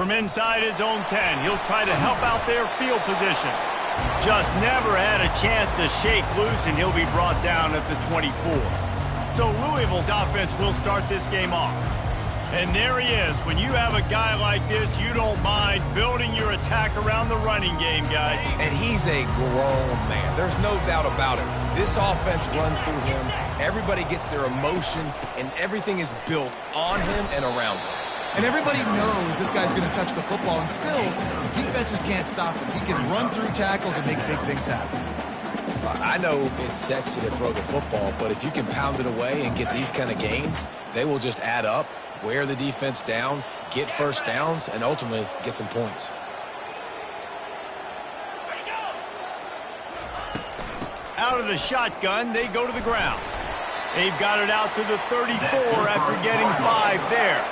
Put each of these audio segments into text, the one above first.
From inside his own 10, he'll try to help out their field position. Just never had a chance to shake loose, and he'll be brought down at the 24. So Louisville's offense will start this game off. And there he is. When you have a guy like this, you don't mind building your attack around the running game, guys. And he's a grown man. There's no doubt about it. This offense runs through him. Everybody gets their emotion, and everything is built on him and around him. And everybody knows this guy's going to touch the football, and still, defenses can't stop him. He can run through tackles and make big things happen. I know it's sexy to throw the football, but if you can pound it away and get these kind of gains, they will just add up, wear the defense down, get first downs, and ultimately get some points. Out of the shotgun, they go to the ground. They've got it out to the 34 after getting 5 there.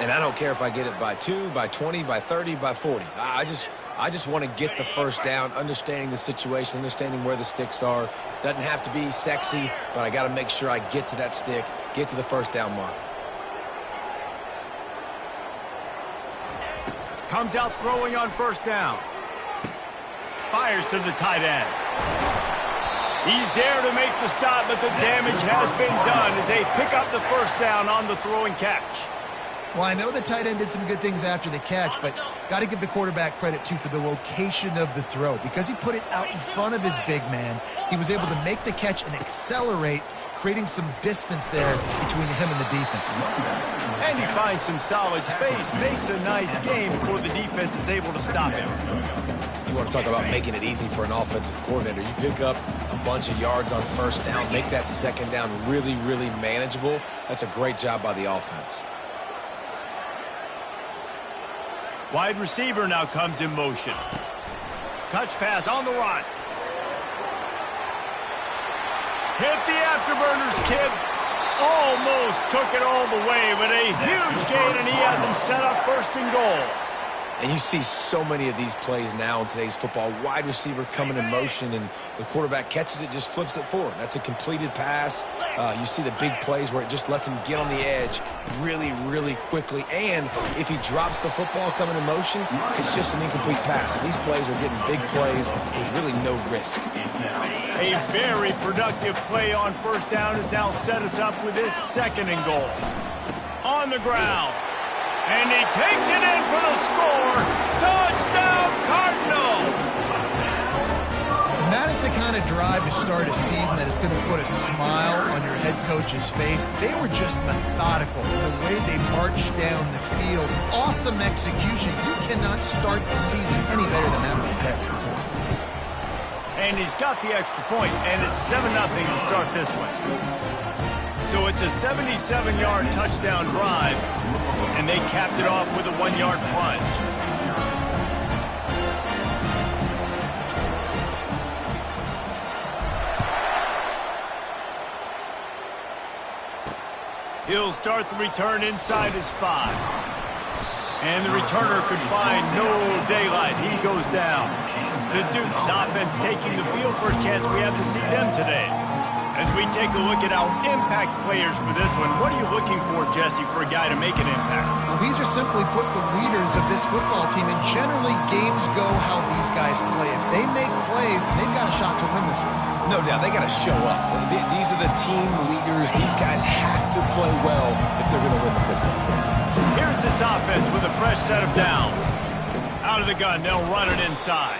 And I don't care if I get it by 2, by 20, by 30, by 40. I just want to get the first down, understanding the situation, understanding where the sticks are. Doesn't have to be sexy, but I got to make sure I get to that stick, get to the first down mark. Comes out throwing on first down. Fires to the tight end. He's there to make the stop, but the damage has been done as they pick up the first down on the throwing catch. Well, I know the tight end did some good things after the catch, but got to give the quarterback credit, too, for the location of the throw. Because he put it out in front of his big man, he was able to make the catch and accelerate, creating some distance there between him and the defense. And he finds some solid space, makes a nice game before the defense is able to stop him. You want to talk about making it easy for an offensive coordinator. You pick up a bunch of yards on first down, make that second down really, really manageable. That's a great job by the offense. Wide receiver now comes in motion. Touch pass on the run. Hit the afterburners, kid. Almost took it all the way, but a huge gain, and he has him set up first and goal. And you see so many of these plays now in today's football. Wide receiver coming in motion, and the quarterback catches it, just flips it forward. That's a completed pass. You see the big plays where it just lets him get on the edge really, really quickly. And if he drops the football coming in motion, it's just an incomplete pass. And these plays are getting big plays with really no risk. A very productive play on first down has now set us up with this second and goal. On the ground. And he takes it in for the score. Touchdown, Cardinals! And that is the kind of drive to start a season that is going to put a smile on your head coach's face. They were just methodical in the way they marched down the field. Awesome execution. You cannot start the season any better than that right there. And he's got the extra point, and it's 7-0 to start this one. So it's a 77-yard touchdown drive, and they capped it off with a 1-yard plunge. He'll start the return inside his 5. And the returner could find no daylight. He goes down. The Dukes offense taking the field for a chance. We have to see them today. As we take a look at our impact players for this one, what are you looking for, Jesse, for a guy to make an impact? Well, these are simply put the leaders of this football team, and generally games go how these guys play. If they make plays, then they've got a shot to win this one. No doubt, they got to show up. These are the team leaders. These guys have to play well if they're going to win the football game. Here's this offense with a fresh set of downs. Out of the gun, they'll run it inside.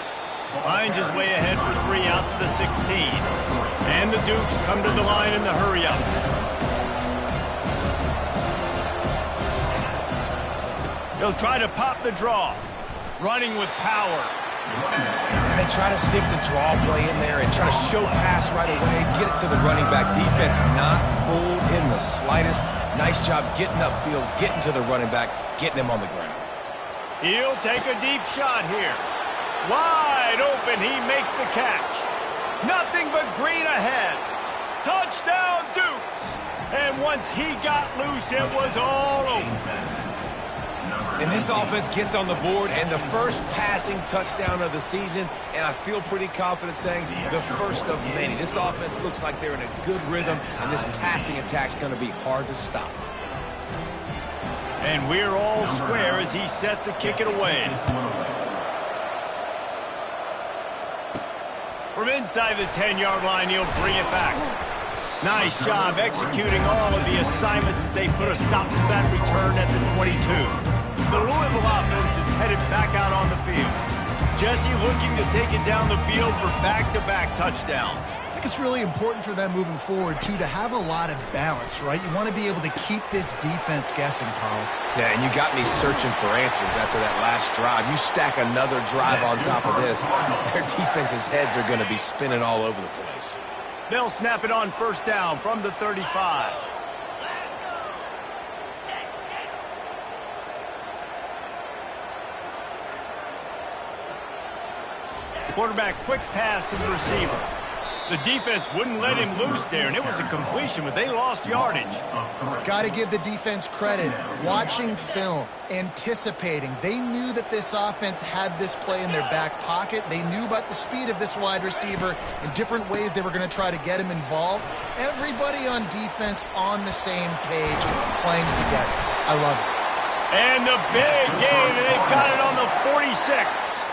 Finds his way ahead for 3 out to the 16. And the Dukes come to the line in the hurry-up. They'll try to pop the draw. Running with power. And they try to stick the draw play in there and try to show pass right away, get it to the running back. Defense not fooled in the slightest. Nice job getting upfield, getting to the running back, getting him on the ground. He'll take a deep shot here. Wide open, he makes the catch. Nothing but green ahead. Touchdown, Dukes. And once he got loose, it was all over. And this offense gets on the board, and the first passing touchdown of the season, and I feel pretty confident saying the first of many. This offense looks like they're in a good rhythm, and this passing attack's going to be hard to stop. And we're all square as he's set to kick it away. From inside the 10-yard line, he'll bring it back. Nice job executing all of the assignments as they put a stop to that return at the 22. The Louisville offense is headed back out on the field. Jesse looking to take it down the field for back-to-back touchdowns. I think it's really important for them moving forward, too, to have a lot of balance, right? You want to be able to keep this defense guessing, Paul. Yeah, and you got me searching for answers after that last drive. You stack another drive on top of this, their defense's heads are going to be spinning all over the place. They'll snap it on first down from the 35. Quarterback quick pass to the receiver. The defense wouldn't let him loose there, and it was a completion, but they lost yardage. Got to give the defense credit. Watching film, anticipating. They knew that this offense had this play in their back pocket. They knew about the speed of this wide receiver and different ways they were going to try to get him involved. Everybody on defense on the same page, playing together. I love it. And the big gain, and they've got it on the 46.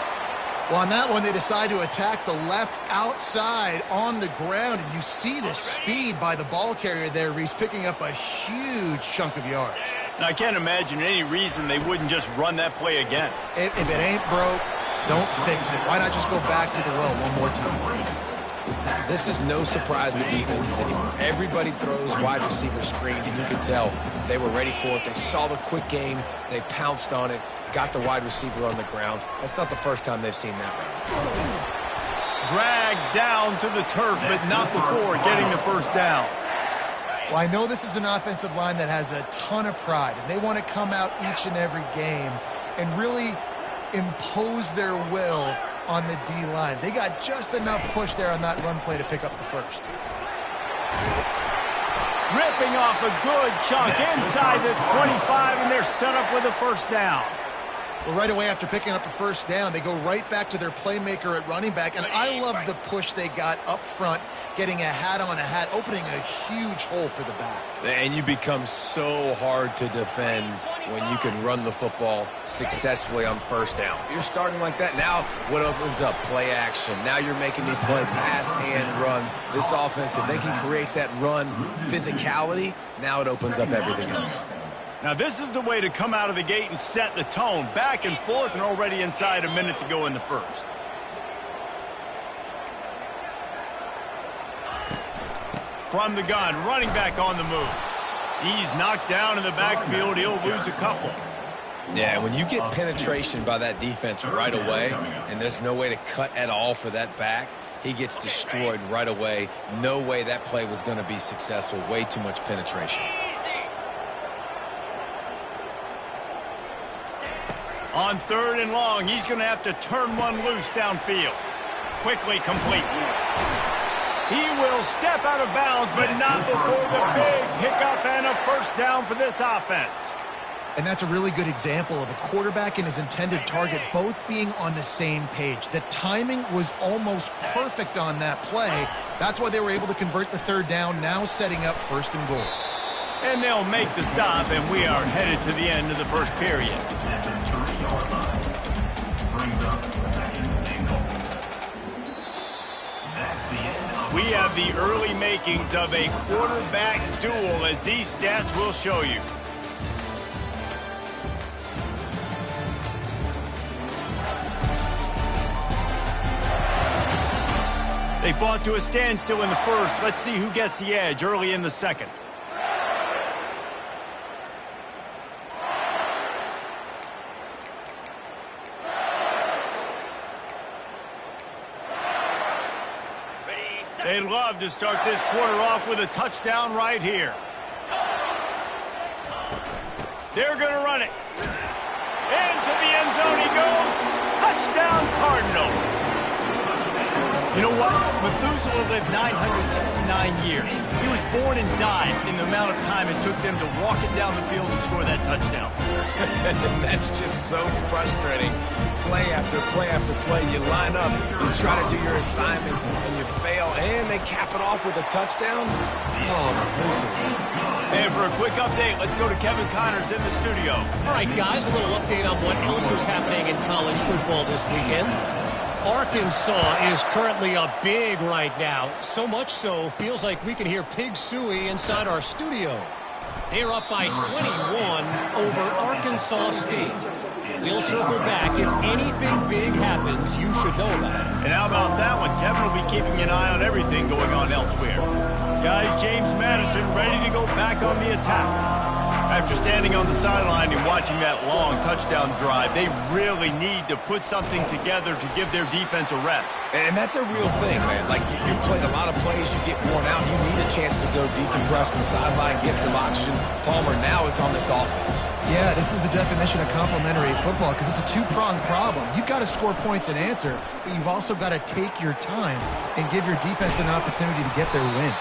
Well, on that one, they decide to attack the left outside on the ground, and you see the speed by the ball carrier there, Reese, picking up a huge chunk of yards. Now, I can't imagine any reason they wouldn't just run that play again. If it ain't broke, don't fix it. Why not just go back to the well one more time? This is no surprise to defenses anymore. Everybody throws wide receiver screens, and you can tell they were ready for it. They saw the quick game. They pounced on it, got the wide receiver on the ground. That's not the first time they've seen that route. Dragged down to the turf, but not before getting the first down. Well, I know this is an offensive line that has a ton of pride, and they want to come out each and every game and really impose their will on the D-line. They got just enough push there on that run play to pick up the first. Ripping off a good chunk inside the 25, and they're set up with a first down. Well, right away after picking up the first down, they go right back to their playmaker at running back, and I love the push they got up front, getting a hat on a hat, opening a huge hole for the back. And you become so hard to defend when you can run the football successfully on first down. You're starting like that. Now what opens up? Play action. Now you're making me play pass and run. This offense, if they can create that run physicality, now it opens up everything else. Now this is the way to come out of the gate and set the tone. Back and forth, and already inside a minute to go in the first. From the gun, running back on the move. He's knocked down in the backfield. He'll lose a couple. Yeah, when you get penetration by that defense right away, and there's no way to cut at all for that back, he gets destroyed right away. No way that play was going to be successful. Way too much penetration. On third and long, he's going to have to turn one loose downfield. Quickly complete. He will step out of bounds, but not before the big pickup and a first down for this offense. And that's a really good example of a quarterback and his intended target both being on the same page. The timing was almost perfect on that play. That's why they were able to convert the third down, now setting up first and goal. And they'll make the stop, and we are headed to the end of the first period. We have the early makings of a quarterback duel, as these stats will show you. They fought to a standstill in the first. Let's see who gets the edge early in the second. They'd love to start this quarter off with a touchdown right here. They're going to run it. Into the end zone he goes. Touchdown, Cardinals. You know what? Methuselah lived 969 years. He was born and died in the amount of time it took them to walk it down the field and score that touchdown. That's just so frustrating. Play after play after play, you line up, you try to do your assignment, and you fail, and they cap it off with a touchdown? Oh, Methuselah. And for a quick update, let's go to Kevin Connors in the studio. All right, guys, a little update on what else is happening in college football this weekend. Arkansas is currently up big right now. So much so, feels like we can hear Pig Suey inside our studio. They're up by 21 over Arkansas State. We'll circle back. If anything big happens, you should know about it. And how about that one? Kevin will be keeping an eye on everything going on elsewhere. Guys, James Madison ready to go back on the attack. After standing on the sideline and watching that long touchdown drive, they really need to put something together to give their defense a rest. And that's a real thing, man. Like, you played a lot of plays, you get worn out, you need a chance to go decompress the sideline, get some oxygen. Palmer, now it's on this offense. Yeah, this is the definition of complementary football because it's a two-pronged problem. You've got to score points and answer, but you've also got to take your time and give your defense an opportunity to get their win.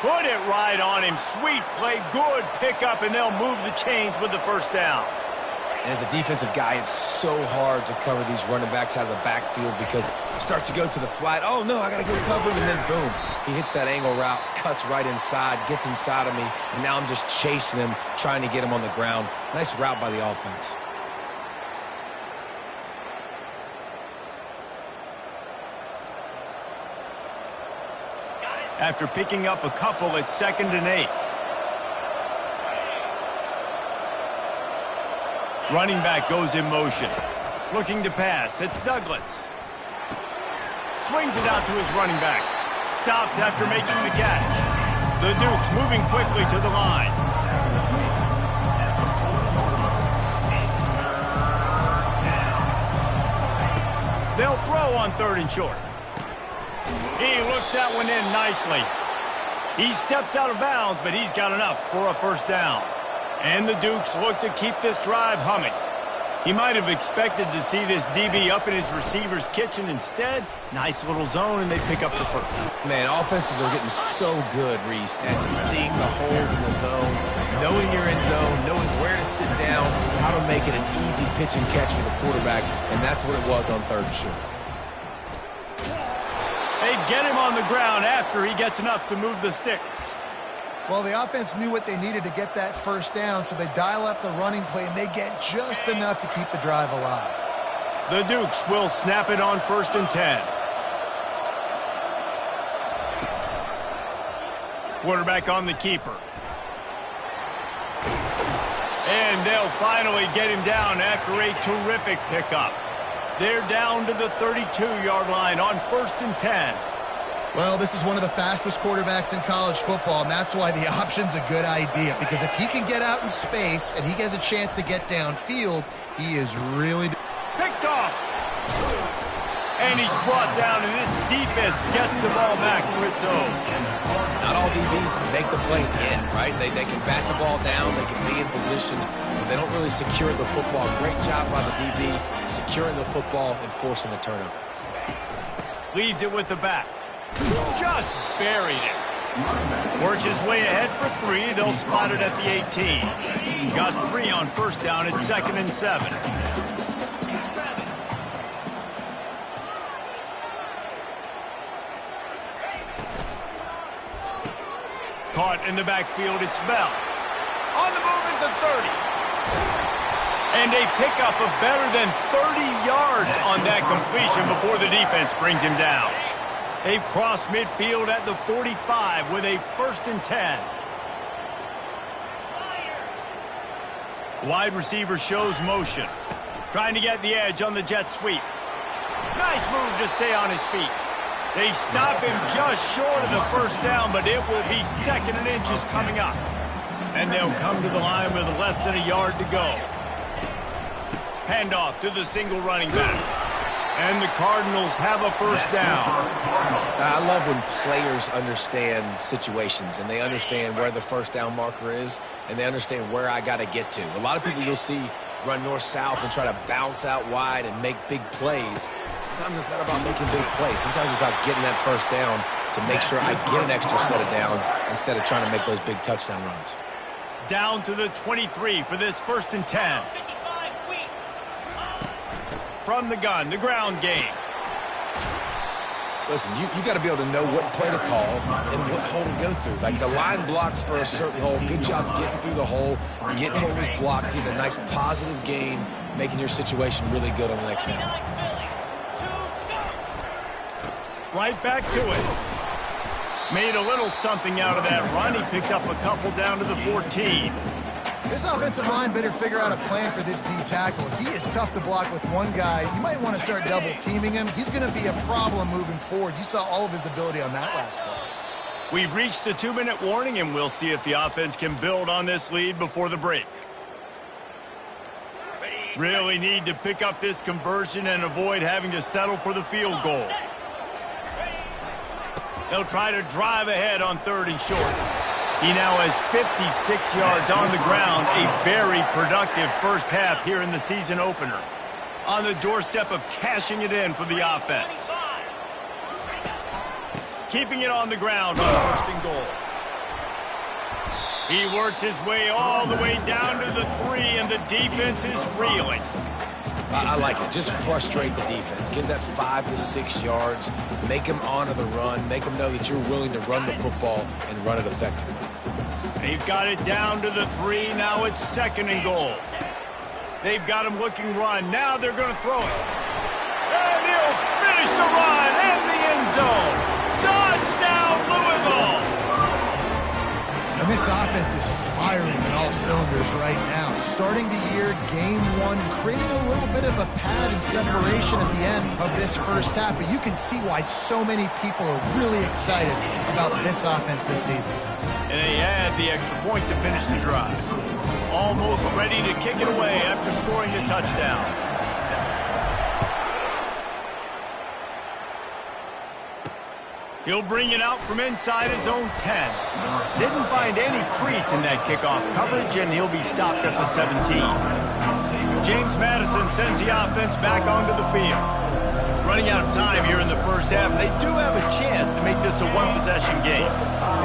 Put it right on him. Sweet play, good pickup, and they'll move the chains with the first down. And as a defensive guy, it's so hard to cover these running backs out of the backfield because it starts to go to the flat. Oh, no, I got to go cover him, and then boom. He hits that angle route, cuts right inside, gets inside of me, and now I'm just chasing him, trying to get him on the ground. Nice route by the offense. After picking up a couple, it's 2nd and 8. Running back goes in motion. Looking to pass. It's Douglas. Swings it out to his running back. Stopped after making the catch. The Dukes moving quickly to the line. They'll throw on 3rd and short. He looks that one in nicely. He steps out of bounds, but he's got enough for a first down. And the Dukes look to keep this drive humming. He might have expected to see this DB up in his receiver's kitchen. Instead, nice little zone, and they pick up the first. Man, offenses are getting so good, Reese, at seeing the holes in the zone, knowing you're in zone, knowing where to sit down, how to make it an easy pitch and catch for the quarterback, and that's what it was on 3rd and short. They get him on the ground after he gets enough to move the sticks. Well, the offense knew what they needed to get that first down, so they dial up the running play, and they get just enough to keep the drive alive. The Dukes will snap it on 1st and 10. Quarterback on the keeper. And they'll finally get him down after a terrific pickup. They're down to the 32-yard line on 1st and 10. Well, this is one of the fastest quarterbacks in college football, and that's why the option's a good idea. Because if he can get out in space and he has a chance to get downfield, he is really... Picked off! And he's brought down, and this defense gets the ball back for its own. Not all DBs make the play at the end, right? They can bat the ball down, they can be in position, but they don't really secure the football. Great job by the DB, securing the football and forcing the turnover. Leaves it with the back. Just buried it. Works his way ahead for 3. They'll spot it at the 18. Got 3 on first down at 2nd and 7. Caught in the backfield, it's Bell. On the move at the 30. And a pickup of better than 30 yards on that completion before the defense brings him down. They've crossed midfield at the 45 with a 1st and 10. Wide receiver shows motion. Trying to get the edge on the jet sweep. Nice move to stay on his feet. They stop him just short of the first down, but it will be 2nd and inches coming up. And they'll come to the line with less than a yard to go. Handoff to the single running back. And the Cardinals have a first down. I love when players understand situations and they understand where the first down marker is and they understand where I got to get to. A lot of people you'll see run north-south and try to bounce out wide and make big plays. Sometimes it's not about making big plays. Sometimes it's about getting that first down to make sure I get an extra set of downs instead of trying to make those big touchdown runs. Down to the 23 for this 1st and 10. From the gun, the ground game. Listen, you got to be able to know what play to call and what hole to go through. Like the line blocks for a certain hole. Good job getting through the hole, getting what was blocked, getting a nice positive gain, making your situation really good on the next down. Right back to it. Made a little something out of that run. He picked up a couple down to the 14. This offensive line better figure out a plan for this D tackle. He is tough to block with one guy. You might want to start double teaming him. He's going to be a problem moving forward. You saw all of his ability on that last play. We've reached the 2-minute warning, and we'll see if the offense can build on this lead before the break. Really need to pick up this conversion and avoid having to settle for the field goal. They'll try to drive ahead on 3rd and short. He now has 56 yards on the ground, a very productive first half here in the season opener. On the doorstep of cashing it in for the offense. Keeping it on the ground on 1st and goal. He works his way all the way down to the 3, and the defense is reeling. I like it. Just frustrate the defense. Give that 5 to 6 yards. Make them honor the run. Make them know that you're willing to run the football and run it effectively. They've got it down to the 3. Now it's 2nd and goal. They've got him looking run. Now they're going to throw it. And he'll finish the run in the end zone. Touchdown, Louisville! And this offense is firing on all cylinders right now. Starting the year, game 1, creating a little bit of a pad and separation at the end of this first half. But you can see why so many people are really excited about this offense this season. And they had the extra point to finish the drive. Almost ready to kick it away after scoring the touchdown. He'll bring it out from inside his own 10. Didn't find any crease in that kickoff coverage, and he'll be stopped at the 17. James Madison sends the offense back onto the field. Running out of time here in the first half, they do have a chance to make this a one-possession game.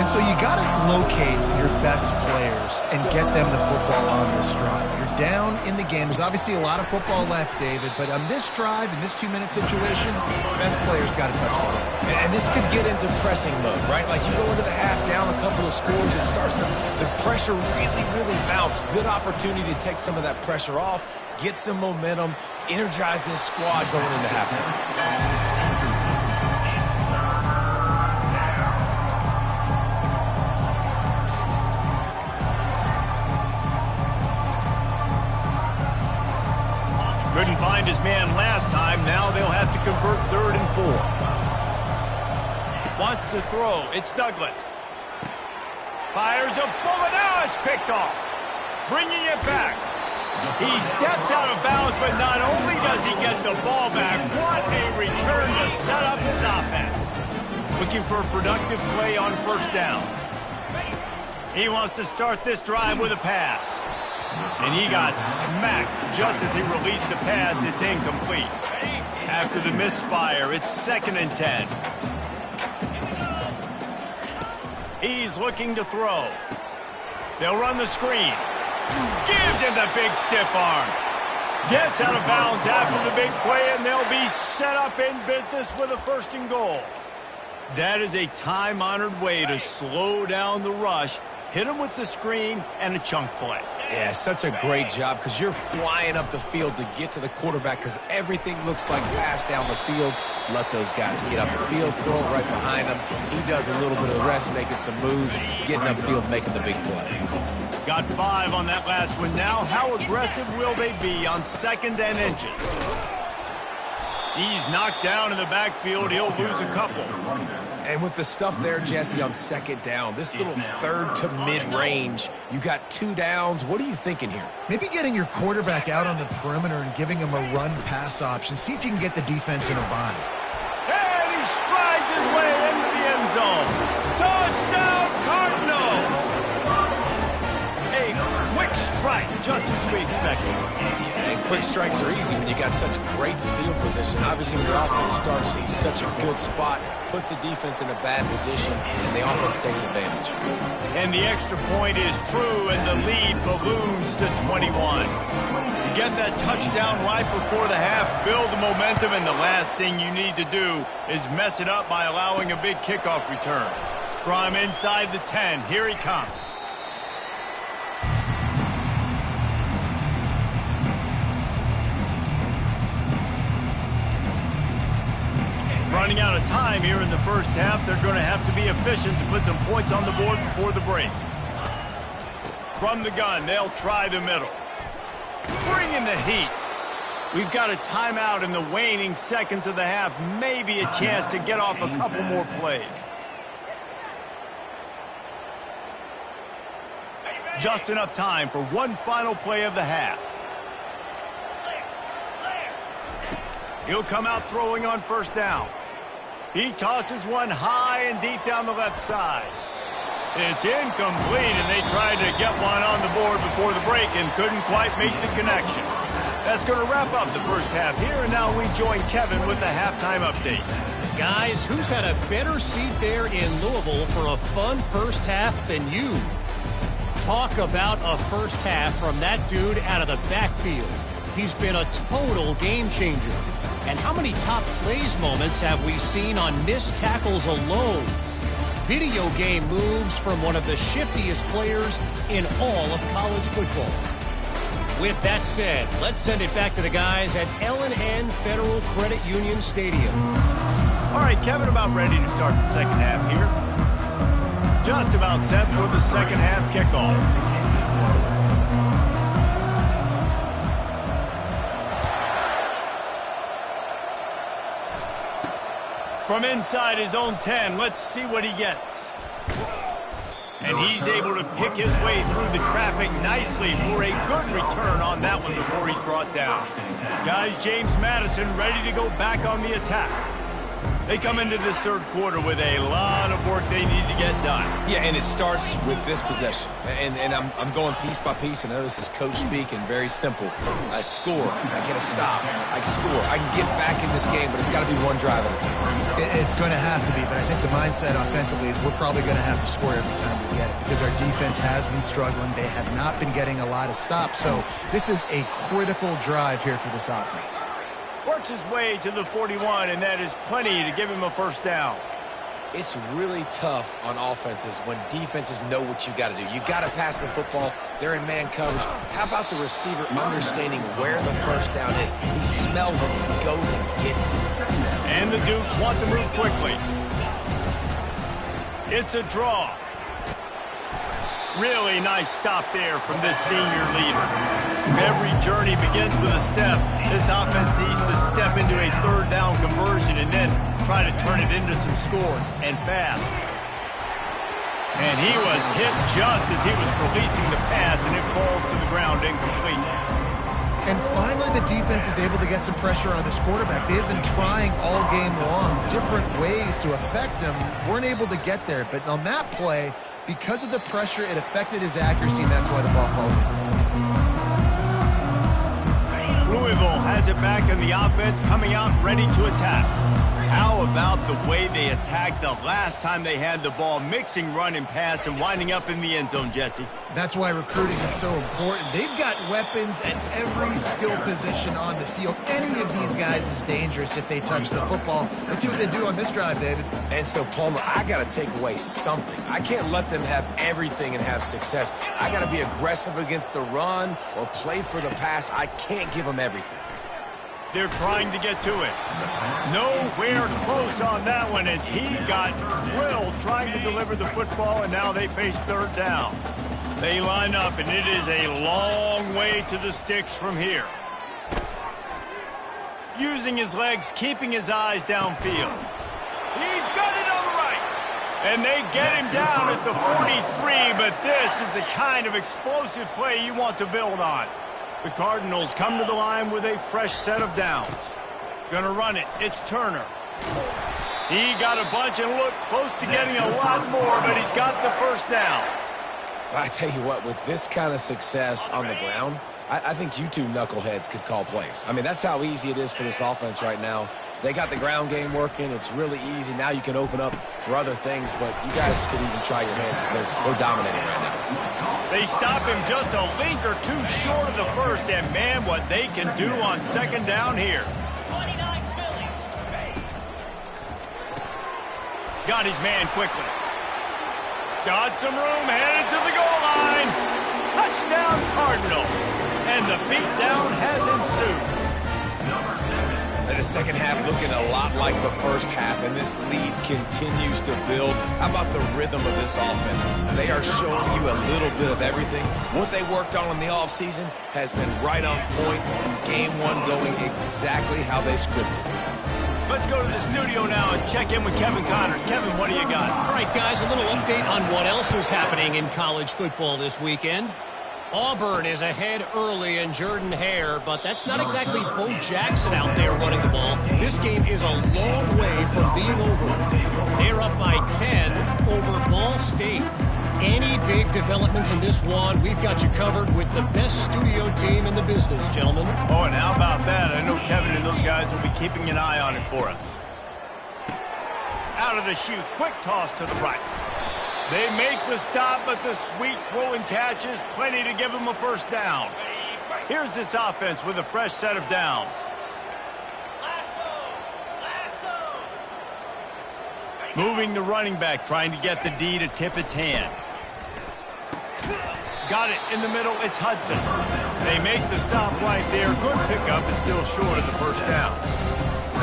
And so you got to locate your best players and get them the football on this drive. You're down in the game. There's obviously a lot of football left, David, but on this drive, in this 2-minute situation, best players got to touch the ball. And this could get into pressing mode, right? Like you go into the half down a couple of scores, it starts to, the pressure really mounts. Good opportunity to take some of that pressure off, get some momentum, energize this squad going into halftime. Couldn't find his man last time. Now they'll have to convert 3rd and 4. Wants to throw. It's Douglas. Fires a bullet. Now it's picked off. Bringing it back. He steps out of bounds, but not only does he get the ball back, what a return to set up his offense. Looking for a productive play on 1st down. He wants to start this drive with a pass. And he got smacked just as he released the pass. It's incomplete. After the misfire, it's 2nd and 10. He's looking to throw. They'll run the screen. Gives him the big stiff arm. Gets out of bounds after the big play, and they'll be set up in business with a 1st and goal. That is a time-honored way to slow down the rush, hit him with the screen, and a chunk play. Yeah, such a great job because you're flying up the field to get to the quarterback because everything looks like pass down the field. Let those guys get up the field, throw it right behind him. He does a little bit of the rest, making some moves, getting upfield, making the big play. Got 5 on that last one. Now, how aggressive will they be on 2nd and inches? He's knocked down in the backfield. He'll lose a couple. And with the stuff there, Jesse, on 2nd down, this little 3rd to mid-range, you got 2 downs. What are you thinking here? Maybe getting your quarterback out on the perimeter and giving him a run-pass option. See if you can get the defense in a bind. And he strides his way into the end zone. Touchdown, Cardinals! A quick quick strike, just as we expected. Yeah, and quick strikes are easy when you got such great field position. Obviously, when the offense starts in such a good spot, puts the defense in a bad position, and the offense takes advantage. And the extra point is true, and the lead balloons to 21. You get that touchdown right before the half, build the momentum, and the last thing you need to do is mess it up by allowing a big kickoff return. From inside the 10, here he comes. Running out of time here in the first half, they're going to have to be efficient to put some points on the board before the break. From the gun, they'll try the middle. Bring in the heat. We've got a timeout in the waning seconds of the half, maybe a chance to get off a couple more plays. Just enough time for one final play of the half. He'll come out throwing on first down. He tosses one high and deep down the left side. It's incomplete, and they tried to get one on the board before the break and couldn't quite make the connection. That's going to wrap up the first half here, and now we join Kevin with the halftime update. Guys, who's had a better seat there in Louisville for a fun first half than you? Talk about a first half from that dude out of the backfield. He's been a total game changer. And how many top plays moments have we seen on missed tackles alone? Video game moves from one of the shiftiest players in all of college football. With that said, let's send it back to the guys at L&N Federal Credit Union Stadium. All right, Kevin, about ready to start the second half here. Just about set for the second half kickoff. From inside his own 10, let's see what he gets. And he's able to pick his way through the traffic nicely for a good return on that one before he's brought down. Guys, James Madison ready to go back on the attack. They come into this third quarter with a lot of work they need to get done. Yeah, and it starts with this possession. And I'm going piece by piece, and I know this is coach speak and very simple. I score, I get a stop, I score. I can get back in this game, but it's got to be one drive at a time. It's going to have to be, but I think the mindset offensively is we're probably going to have to score every time we get it because our defense has been struggling. They have not been getting a lot of stops, so this is a critical drive here for this offense. Works his way to the 41, and that is plenty to give him a first down. It's really tough on offenses when defenses know what you got to do. You got to pass the football. They're in man coverage. How about the receiver understanding where the first down is? He smells it. He goes and gets it. And the Dukes want to move quickly. It's a draw. Really nice stop there from this senior leader. Every journey begins with a step. This offense needs to step into a third down conversion and then try to turn it into some scores, and fast. And he was hit just as he was releasing the pass, and it falls to the ground incomplete. And finally, the defense is able to get some pressure on this quarterback. They've been trying all game long different ways to affect him. Weren't able to get there. But on that play, because of the pressure, it affected his accuracy, and that's why the ball falls in. Louisville has it back, and the offense coming out ready to attack. How about the way they attacked the last time they had the ball, mixing run and pass and winding up in the end zone, Jesse? That's why recruiting is so important. They've got weapons at every skill position on the field. Any of these guys is dangerous if they touch the football. Let's see what they do on this drive, David. And so, Palmer, I got to take away something. I can't let them have everything and have success. I got to be aggressive against the run or play for the pass. I can't give them everything. They're trying to get to it. Nowhere close on that one as he got drilled trying to deliver the football, and now they face third down. They line up, and it is a long way to the sticks from here. Using his legs, keeping his eyes downfield. He's got it on the right. And they get him down at the 43, but this is the kind of explosive play you want to build on. The Cardinals come to the line with a fresh set of downs. Gonna run it. It's Turner. He got a bunch and looked close to getting a lot more, but he's got the first down. I tell you what, with this kind of success on the ground, I think you two knuckleheads could call plays. I mean, that's how easy it is for this offense right now. They got the ground game working. It's really easy. Now you can open up for other things, but you guys could even try your hand because they're dominating right now. They stop him just a link or two short of the first, and man, what they can do on second down here. Got his man quickly. Got some room, headed to the goal line. Touchdown, Cardinal. And the beatdown has ensued. And the second half looking a lot like the first half, and this lead continues to build. How about the rhythm of this offense? They are showing you a little bit of everything. What they worked on in the offseason has been right on point, and game one going exactly how they scripted. Let's go to the studio now and check in with Kevin Connors. Kevin, what do you got? All right, guys, a little update on what else is happening in college football this weekend. Auburn is ahead early in Jordan-Hare, but that's not exactly Bo Jackson out there running the ball. This game is a long way from being over. They're up by 10 over Ball State. Any big developments in this one, we've got you covered with the best studio team in the business, gentlemen. Oh, and how about that? I know Kevin and those guys will be keeping an eye on it for us. Out of the chute, quick toss to the right. They make the stop, but the sweet throw and catch is plenty to give them a first down. Here's this offense with a fresh set of downs. Moving the running back, trying to get the D to tip its hand. Got it in the middle, it's Hudson. They make the stop right there. Good pickup, and still short of the first down.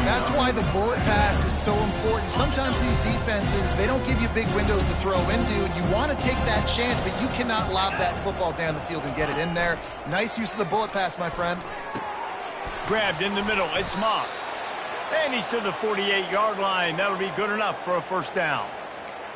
That's why the bullet pass is so important. Sometimes these defenses, they don't give you big windows to throw into, and you want to take that chance, but you cannot lob that football down the field and get it in there. Nice use of the bullet pass, my friend. Grabbed in the middle, it's Moss. And he's to the 48-yard line. That'll be good enough for a first down.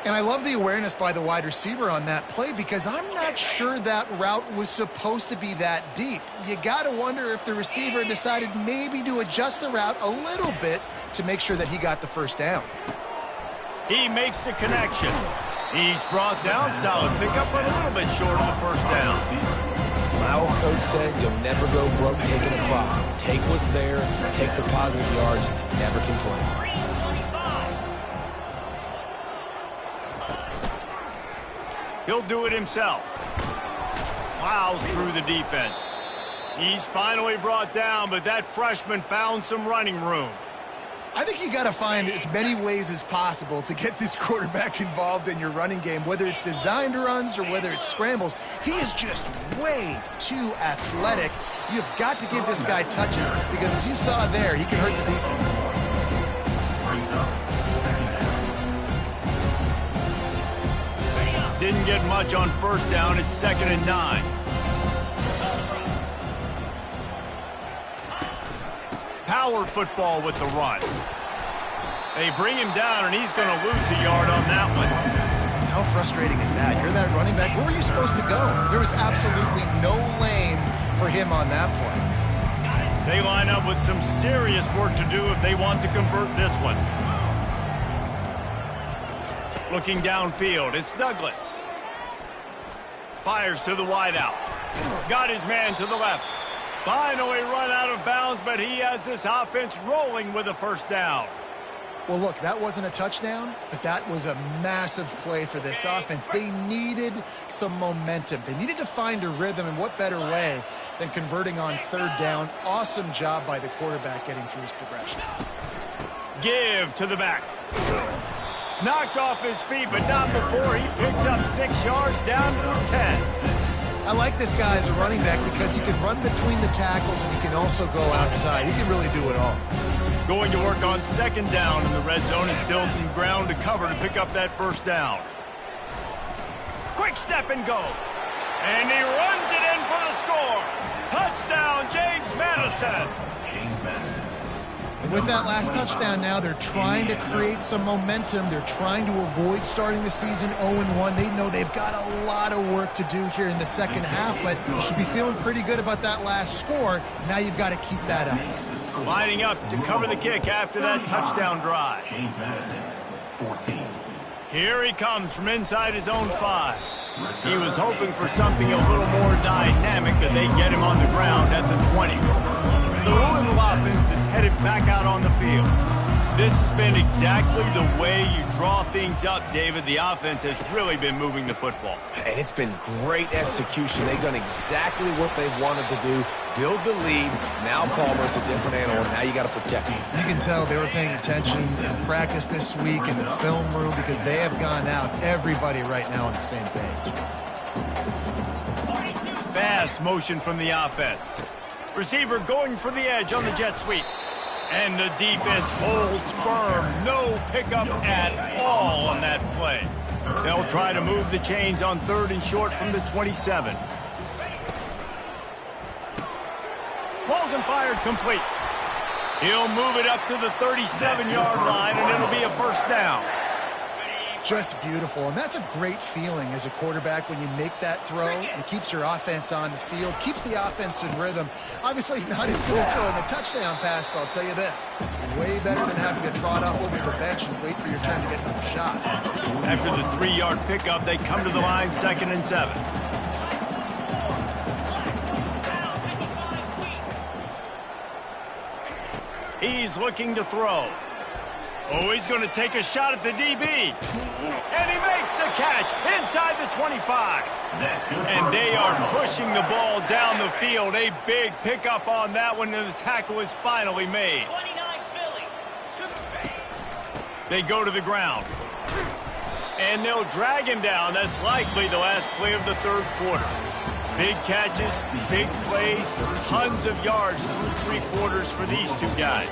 And I love the awareness by the wide receiver on that play because I'm not sure that route was supposed to be that deep. You got to wonder if the receiver decided maybe to adjust the route a little bit to make sure that he got the first down. He makes the connection. He's brought down, solid pickup, but a little bit short of the first down. My old coach said you'll never go broke taking a profit. Take what's there, take the positive yards, and never complain. He'll do it himself. Plows through the defense. He's finally brought down, but that freshman found some running room. I think you got to find as many ways as possible to get this quarterback involved in your running game, whether it's designed runs or whether it's scrambles. He is just way too athletic. You've got to give this guy touches because, as you saw there, he can hurt the defense. Didn't get much on first down. It's 2nd and 9. Power football with the run. They bring him down, and he's going to lose a yard on that one. How frustrating is that? You're that running back. Where were you supposed to go? There was absolutely no lane for him on that play. They line up with some serious work to do if they want to convert this one. Looking downfield, it's Douglas. Fires to the wideout. Got his man to the left. Finally run out of bounds, but he has this offense rolling with a first down. Well, look, that wasn't a touchdown, but that was a massive play for this offense. They needed some momentum. They needed to find a rhythm, and what better way than converting on third down. Awesome job by the quarterback getting through his progression. Give to the back. Knocked off his feet, but not before he picks up 6 yards down to the 10. I like this guy as a running back because he can run between the tackles and he can also go outside. He can really do it all. Going to work on second down in the red zone and still some ground to cover to pick up that first down. Quick step and go. And he runs it in for the score. Touchdown, James Madison. And with that last touchdown now, they're trying to create some momentum. They're trying to avoid starting the season 0-1. They know they've got a lot of work to do here in the second half, but you should be feeling pretty good about that last score. Now you've got to keep that up. Lining up to cover the kick after that touchdown drive. Here he comes from inside his own 5. He was hoping for something a little more dynamic, but they get him on the ground at the 20. The Louisville offense is headed back out on the field. This has been exactly the way you draw things up, David. The offense has really been moving the football. And it's been great execution. They've done exactly what they've wanted to do. Build the lead. Now Palmer's a different animal. Now you got to protect him. You can tell they were paying attention in practice this week in the film room because they have gone out, everybody right now on the same page. Fast motion from the offense. Receiver going for the edge on the jet sweep. And the defense holds firm. No pickup at all on that play. They'll try to move the chains on 3rd and short from the 27. Balls and fired complete. He'll move it up to the 37-yard line, and it'll be a first down. Just beautiful, and that's a great feeling as a quarterback when you make that throw. It keeps your offense on the field, keeps the offense in rhythm. Obviously not as good as throwing a touchdown pass, but I'll tell you this, way better than having to trot off over the bench and wait for your turn to get another shot. After the 3-yard pickup, they come to the line 2nd and 7. He's looking to throw. Oh, he's going to take a shot at the DB. And he makes the catch inside the 25. And they are pushing the ball down the field. A big pickup on that one, and the tackle is finally made. They go to the ground. And they'll drag him down. That's likely the last play of the 3rd quarter. Big catches, big plays, tons of yards through 3 quarters for these two guys.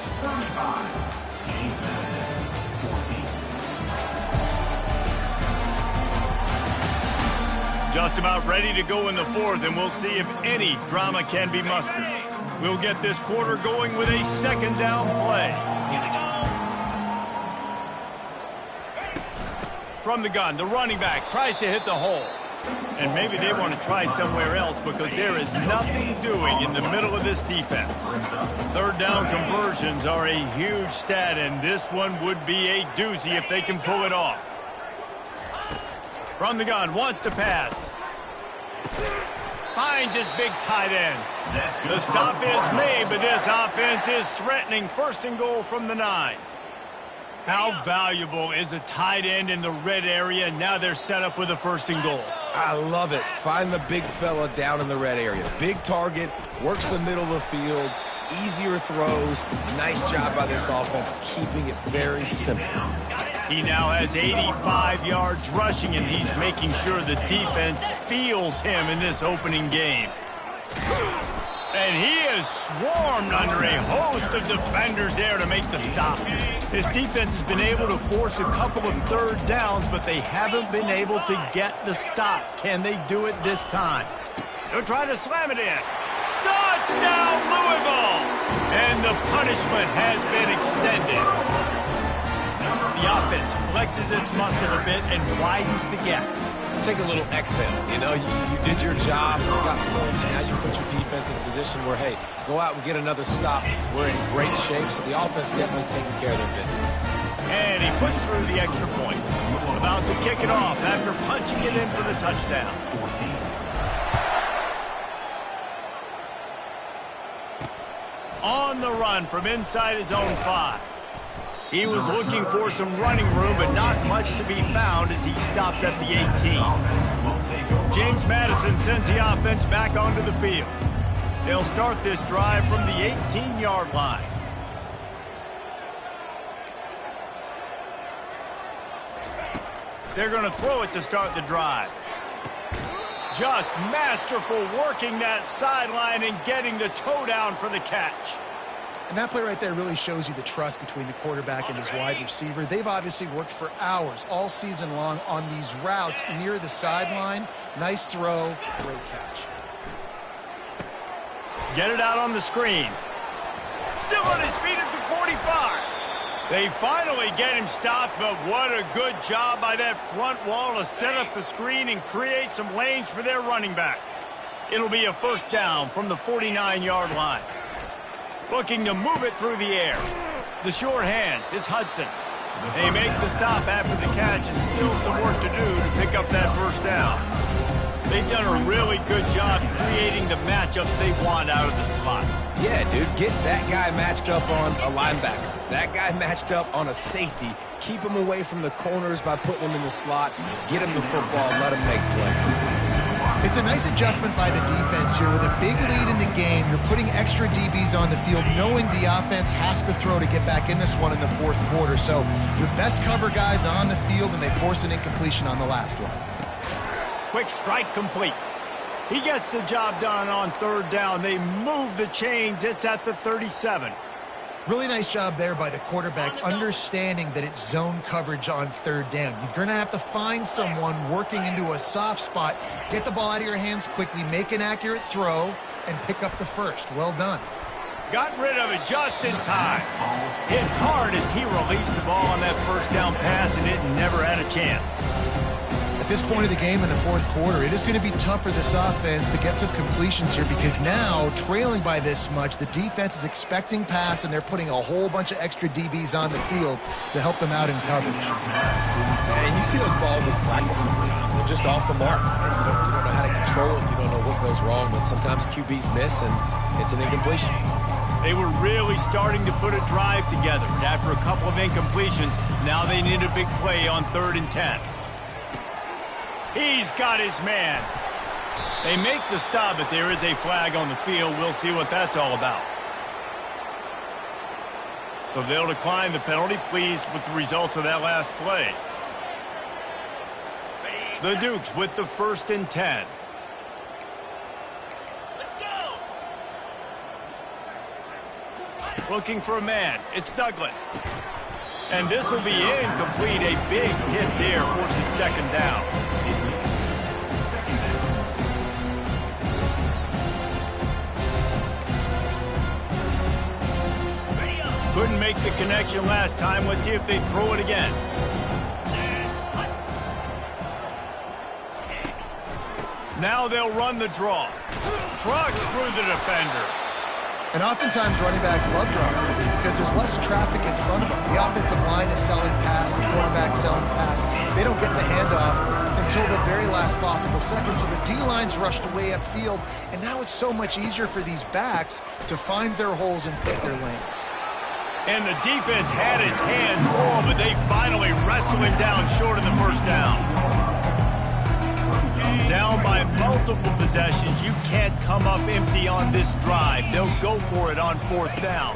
Just about ready to go in the 4th, and we'll see if any drama can be mustered. We'll get this quarter going with a 2nd down play. From the gun, the running back tries to hit the hole. And maybe they want to try somewhere else because there is nothing doing in the middle of this defense. 3rd down conversions are a huge stat, and this one would be a doozy if they can pull it off. From the gun, wants to pass. Finds his big tight end. The stop is made, but this offense is threatening 1st and goal from the 9. How valuable is a tight end in the red area? Now they're set up with a 1st and goal. I love it. Find the big fella down in the red area. Big target, works the middle of the field, easier throws. Nice job by this offense, keeping it very simple. He now has 85 yards rushing, and he's making sure the defense feels him in this opening game. And he is swarmed under a host of defenders there to make the stop. His defense has been able to force a couple of 3rd downs, but they haven't been able to get the stop. Can they do it this time? They'll try to slam it in. Touchdown, Louisville! And the punishment has been extended. The offense flexes its muscle a bit and widens the gap. Take a little exhale. You know, you did your job, you got points, now you put your defense in a position where, hey, go out and get another stop. We're in great shape, so the offense definitely taking care of their business. And he puts through the extra point. About to kick it off after punching it in for the touchdown. On the run from inside his own 5. He was looking for some running room, but not much to be found as he stopped at the 18. James Madison sends the offense back onto the field. They'll start this drive from the 18-yard line. They're going to throw it to start the drive. Just masterful working that sideline and getting the toe down for the catch. And that play right there really shows you the trust between the quarterback and his wide receiver. They've obviously worked for hours all season long on these routes near the sideline. Nice throw, great catch. Get it out on the screen. Still on his feet at the 45. They finally get him stopped, but what a good job by that front wall to set up the screen and create some lanes for their running back. It'll be a 1st down from the 49-yard line. Looking to move it through the air. The sure hands, it's Hudson. They make the stop after the catch and still some work to do to pick up that 1st down. They've done a really good job creating the matchups they want out of the slot. Yeah, dude, get that guy matched up on a linebacker. That guy matched up on a safety. Keep him away from the corners by putting him in the slot. Get him the football, let him make plays. It's a nice adjustment by the defense here. With a big lead in the game, you're putting extra DBs on the field, knowing the offense has to throw to get back in this one in the fourth quarter. So your best cover guys on the field, and they force an incompletion on the last one. Quick strike complete. He gets the job done on third down. They move the chains. It's at the 37. Really nice job there by the quarterback, understanding that it's zone coverage on third down. You're going to have to find someone working into a soft spot, get the ball out of your hands quickly, make an accurate throw, and pick up the first. Well done. Got rid of it just in time. Hit hard as he released the ball on that first down pass, and it never had a chance. At this point of the game in the fourth quarter, it is going to be tough for this offense to get some completions here, because now, trailing by this much, the defense is expecting pass, and they're putting a whole bunch of extra DBs on the field to help them out in coverage. And you see those balls in practice sometimes. They're just off the mark. And you don't know how to control it. You don't know what goes wrong, but sometimes QBs miss, and it's an incompletion. They were really starting to put a drive together. After a couple of incompletions, now they need a big play on 3rd and 10. He's got his man. They make the stop, but there is a flag on the field. We'll see what that's all about. So they'll decline the penalty, pleased with the results of that last play. The Dukes with the 1st and 10. Let's go. Looking for a man. It's Douglas. And this will be incomplete. A big hit there forces 2nd down. Couldn't make the connection last time. Let's see if they throw it again. Now they'll run the draw. Trucks through the defender. And oftentimes running backs love draw plays because there's less traffic in front of them. The offensive line is selling pass, the quarterback's selling pass. They don't get the handoff until the very last possible second. So the D-line's rushed away upfield, and now it's so much easier for these backs to find their holes and pick their lanes. And the defense had his hands full, but they finally wrestle him down short of the 1st down. Down by multiple possessions, you can't come up empty on this drive. They'll go for it on 4th down.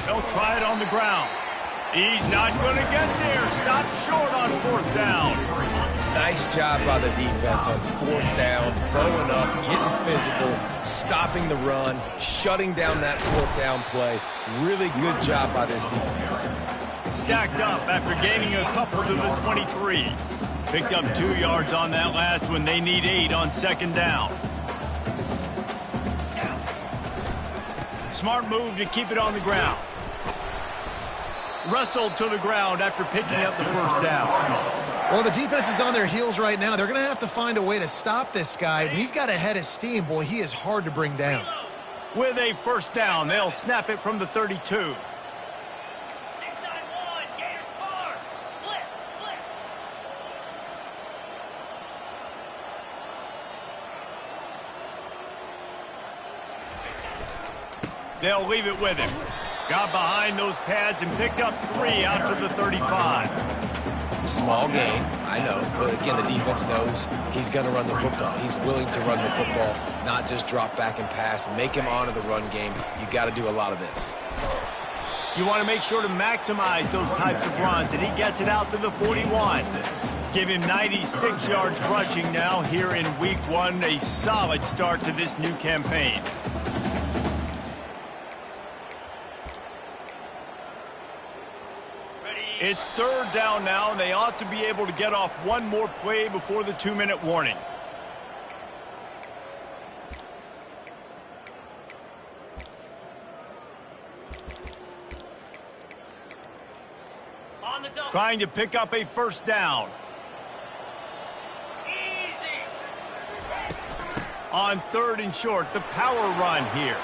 They'll try it on the ground. He's not going to get there. Stop short on 4th down. Nice job by the defense on 4th down, bowing up, getting physical, stopping the run, shutting down that 4th down play. Really good job by this defense. Stacked up after gaining a couple to the 23. Picked up 2 yards on that last one. They need 8 on 2nd down. Smart move to keep it on the ground. Wrestled to the ground after picking up the 1st down. Well, the defense is on their heels right now. They're going to have to find a way to stop this guy. When he's got a head of steam, boy, he is hard to bring down. With a 1st down, they'll snap it from the 32. They'll leave it with him. Got behind those pads and picked up 3 out to the 35. Small gain, I know, but again, the defense knows he's going to run the football. He's willing to run the football, not just drop back and pass, make him honor the run game. You got to do a lot of this. You want to make sure to maximize those types of runs, and he gets it out to the 41. Give him 96 yards rushing now here in week 1, a solid start to this new campaign. It's 3rd down now, and they ought to be able to get off one more play before the 2-minute warning. Trying to pick up a 1st down. Easy. On 3rd and short, the power run here.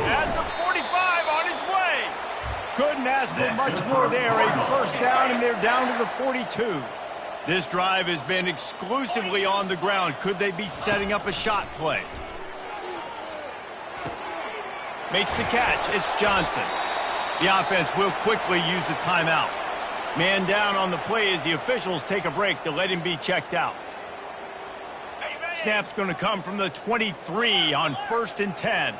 At the 45 on his way. Couldn't ask for much more there. A 1st down, and they're down to the 42. This drive has been exclusively on the ground. Could they be setting up a shot play? Makes the catch. It's Johnson. The offense will quickly use a timeout. Man down on the play as the officials take a break to let him be checked out. Snap's going to come from the 23 on 1st and 10.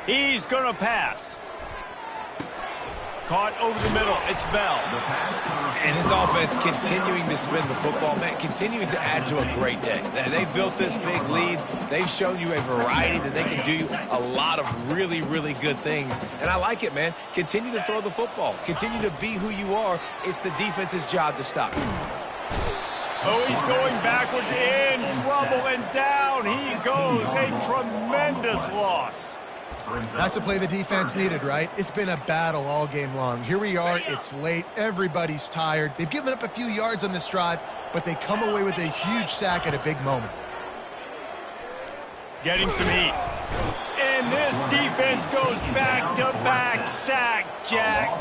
He's going to pass. Caught over the middle. It's Bell. And his offense continuing to spin the football, man, continuing to add to a great day. They've built this big lead. They've shown you a variety that they can do a lot of really, really good things. And I like it, man. Continue to throw the football. Continue to be who you are. It's the defense's job to stop you. Oh, he's going backwards, in trouble, and down he goes. A tremendous loss. That's a play the defense needed, right? It's been a battle all game long. Here we are. It's late. Everybody's tired. They've given up a few yards on this drive, but they come away with a huge sack at a big moment. Getting some heat. And this defense goes back-to-back sack, Jack.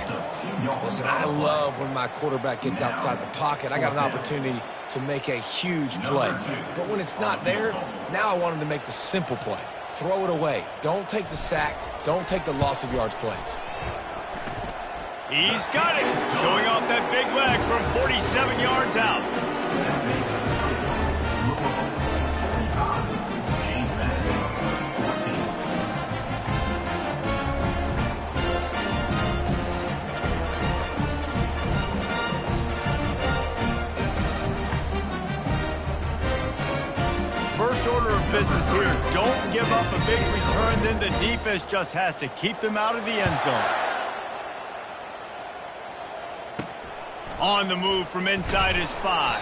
Listen, I love when my quarterback gets outside the pocket. I got an opportunity to make a huge play. But when it's not there, now I want him to make the simple play. Throw it away. Don't take the sack. Don't take the loss of yards plays. He's got it. Showing off that big leg from 47 yards out. First order of business here, don't give up a big return, then the defense just has to keep them out of the end zone. On the move from inside his 5.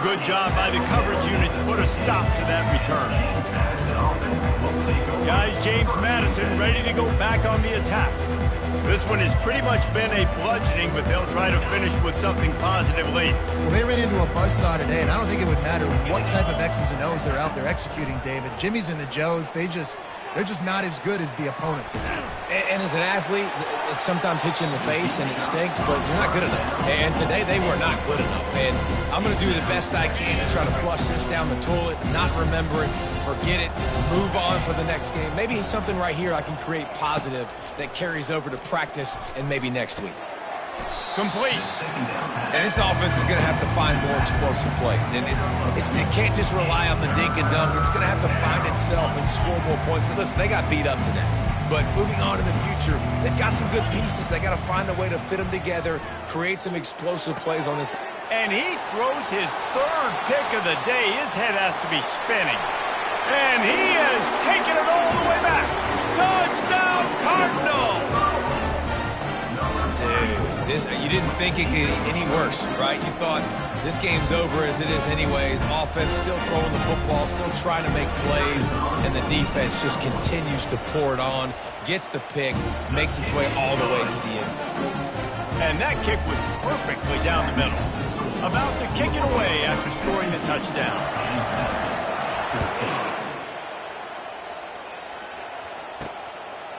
Good job by the coverage unit to put a stop to that return. Guys, James Madison ready to go back on the attack. This one has pretty much been a bludgeoning, but they'll try to finish with something positive late. Well, they ran into a buzzsaw today, and I don't think it would matter what type of X's and O's they're out there executing, David. Jimmy's and the Joes, they're just not as good as the opponent today. And as an athlete, it sometimes hits you in the face and it stinks, but you're not good enough. And today they were not good enough. And I'm going to do the best I can to try to flush this down the toilet, not remember it, forget it, move on for the next game. Maybe something right here I can create positive that carries over to practice and maybe next week. Complete. And this offense is going to have to find more explosive plays. And it can't just rely on the dink and dunk. It's going to have to find itself and score more points. And listen, they got beat up today. But moving on in the future, they've got some good pieces. They got to find a way to fit them together, create some explosive plays on this. And he throws his 3rd pick of the day. His head has to be spinning. And he has taken it all the way back. Touchdown, Cardinals! Dude, you didn't think it could get any worse, right? You thought this game's over as it is anyways. Offense still throwing the football, still trying to make plays, and the defense just continues to pour it on, gets the pick, makes its way all the way to the end zone. And that kick was perfectly down the middle. About to kick it away after scoring the touchdown.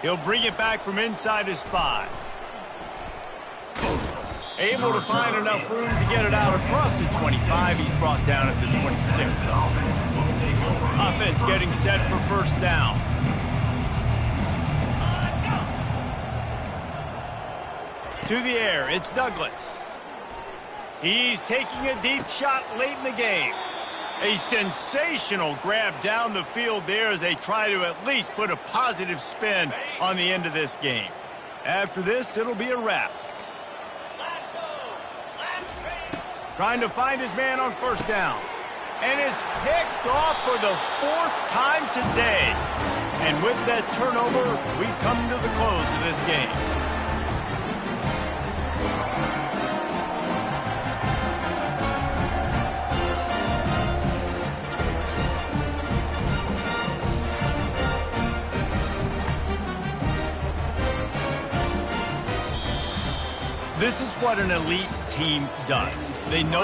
He'll bring it back from inside his 5. Able to find enough room to get it out across the 25. He's brought down at the 26. Offense getting set for 1st down. To the air, it's Douglas. He's taking a deep shot late in the game. A sensational grab down the field there as they try to at least put a positive spin on the end of this game. After this, it'll be a wrap. Trying to find his man on 1st down. And it's picked off for the 4th time today. And with that turnover, we come to the close of this game. This is what an elite team does. They know